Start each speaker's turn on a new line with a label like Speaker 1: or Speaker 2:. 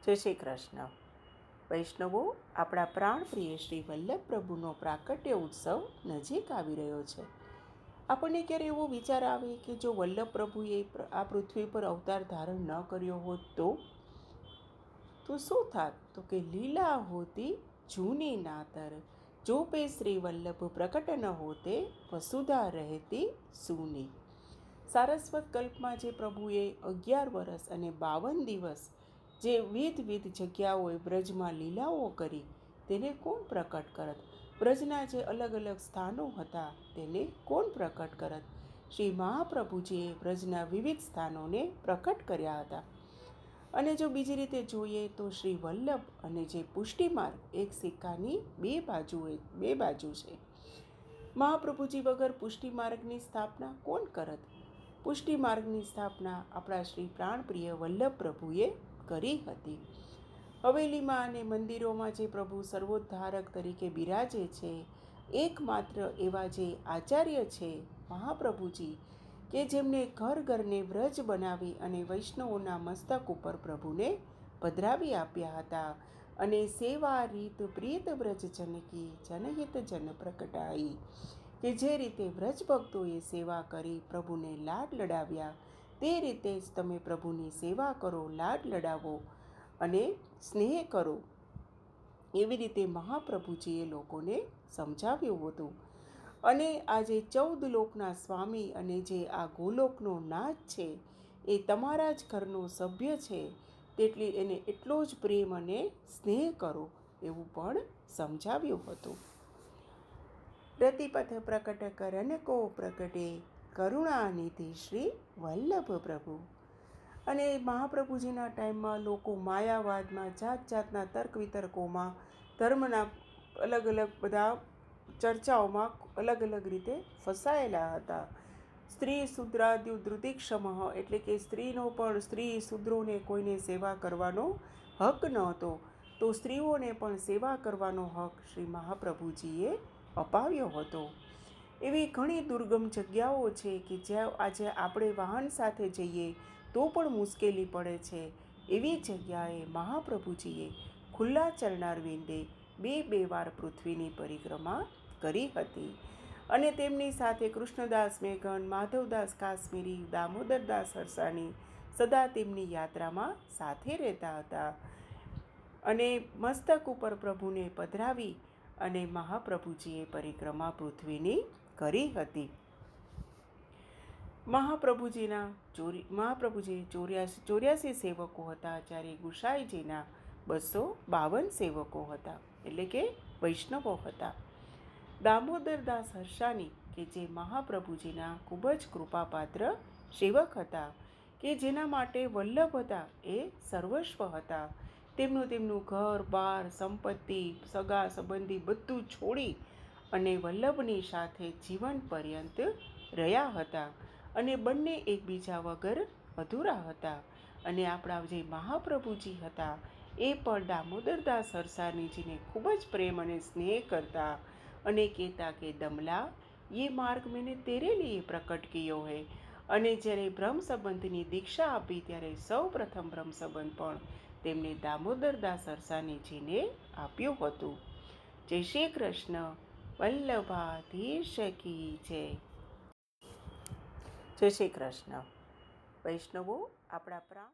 Speaker 1: જય શ્રી કૃષ્ણ. વૈષ્ણવો, આપણા પ્રાણપ્રિય શ્રી વલ્લભ પ્રભુનો પ્રાકટ્ય ઉત્સવ નજીક આવી રહ્યો છે. આપણને ક્યારે એવો વિચાર આવે કે જો વલ્લભ પ્રભુએ આ પૃથ્વી પર અવતાર ધારણ ન કર્યો હોત તો શું થાત? તો કે લીલા હોતી જૂની નાતર, જો પે શ્રી વલ્લભ પ્રકટ ન હોતે, વસુધા રહેતી સૂની. સારસ્વત કલ્પમાં જે પ્રભુએ 11 વર્ષ અને 52 દિવસ જે વિધ જગ્યાઓએ બ્રજમાં લીલાઓ કરી, તેને કોણ પ્રકટ કરત? બ્રજના જે અલગ અલગ સ્થાનો હતા તેને કોણ પ્રકટ કરત? શ્રી મહાપ્રભુજીએ બ્રજના વિવિધ સ્થાનોને પ્રકટ કર્યા હતા. અને જો બીજી રીતે જોઈએ તો શ્રી વલ્લભ અને જે પુષ્ટિમાર્ગ એક સિક્કાની બે બાજુ છે. મહાપ્રભુજી વગર પુષ્ટિમાર્ગની સ્થાપના કોણ કરત? પુષ્ટિમાર્ગની સ્થાપના આપણા શ્રી પ્રાણપ્રિય વલ્લભ પ્રભુએ કરી હતી. હવેલીમાં અને મંદિરોમાં જે પ્રભુ સર્વોદ્ધારક તરીકે બિરાજે છે, એકમાત્ર એવા જે આચાર્ય છે મહાપ્રભુજી, કે જેમને ઘરને વ્રજ બનાવી અને વૈષ્ણવોના મસ્તક ઉપર પ્રભુને પધરાવી આપ્યા હતા. અને સેવા રીત પ્રિયત વ્રજ જનકી જનહિત જન પ્રકટાઈ, કે જે રીતે વ્રજ ભક્તોએ સેવા કરી પ્રભુને લાડ લડાવ્યા, તે રીતે જ તમે પ્રભુની સેવા કરો, લાડ લડાવો અને સ્નેહ કરો. એવી રીતે મહાપ્રભુજીએ લોકોને સમજાવ્યું હતું. અને આ જે 14 લોકના સ્વામી અને જે આ ગોલોકનો નાથ છે, એ તમારા જ ઘરનો સભ્ય છે, તેટલી એને એટલો જ પ્રેમ અને સ્નેહ કરો, એવું પણ સમજાવ્યું હતું. રતિપથ પ્રકટ કરન કો પ્રકટે, કરુણાનિધિ શ્રી વલ્લભ પ્રભુ. અને મહાપ્રભુજીના ટાઈમમાં લોકો માયાવાદમાં, જાતના તર્ક વિતર્કોમાં, ધર્મના અલગ અલગ બધા ચર્ચાઓમાં અલગ અલગ રીતે ફસાયેલા હતા. સ્ત્રી શુદ્રાદ્યુ ધૃતિક્ષમ, એટલે કે સ્ત્રી શુદ્રોને કોઈને સેવા કરવાનો હક નહોતો, તો સ્ત્રીઓને પણ સેવા કરવાનો હક શ્રી મહાપ્રભુજીએ અપાવ્યો હતો. એવી ઘણી દુર્ગમ જગ્યાઓ છે કે જ્યાં આજે આપણે વાહન સાથે જઈએ તો પણ મુશ્કેલી પડે છે. એવી જગ્યાએ મહાપ્રભુજીએ ખુલ્લા ચરણારવિંદે બે વાર પૃથ્વીની પરિક્રમા કરી હતી. અને તેમની સાથે કૃષ્ણદાસ મેઘન, માધવદાસ કાશ્મીરી, દામોદરદાસ હરસાણી સદા તેમની યાત્રામાં સાથે રહેતા હતા. અને મસ્તક ઉપર પ્રભુને પધરાવી અને મહાપ્રભુજીએ પરિક્રમા પૃથ્વીની કરી હતી. મહાપ્રભુજી 84 સેવકો હતા, જ્યારે ગુસાઈજીના 252 સેવકો હતા, એટલે કે વૈષ્ણવો હતા. દામોદરદાસ હરસાણી, કે જે મહાપ્રભુજીના ખૂબ જ કૃપાપાત્ર સેવક હતા, કે જેના માટે વલ્લભ હતા એ સર્વસ્વ હતા. તેમનું ઘર બાર, સંપત્તિ, સગા સંબંધી બધું છોડી અને વલ્લભની સાથે જીવન પર્યંત રહ્યા હતા. અને બંને એકબીજા વગર અધૂરા હતા. અને આપણા જે મહાપ્રભુજી હતા એ પણ દામોદરદાસ હરસાણીજીને ખૂબ જ પ્રેમ અને સ્નેહ કરતા અને કહેતા કે દમલા, ये मार्ग मैंने तेरे लिए प्रकट कियो है. અને જ્યારે બ્રહ્મ સંબંધની દીક્ષા આપી ત્યારે સૌ પ્રથમ બ્રહ્મ સંબંધ પણ તેમને દામોદરદાસ હરસાણીજીને આપ્યું હતું. જય શ્રી કૃષ્ણ. વલ્લભાધીશ કી જય. જય શ્રી કૃષ્ણ. વૈષ્ણવો, આપણા પ્રાણ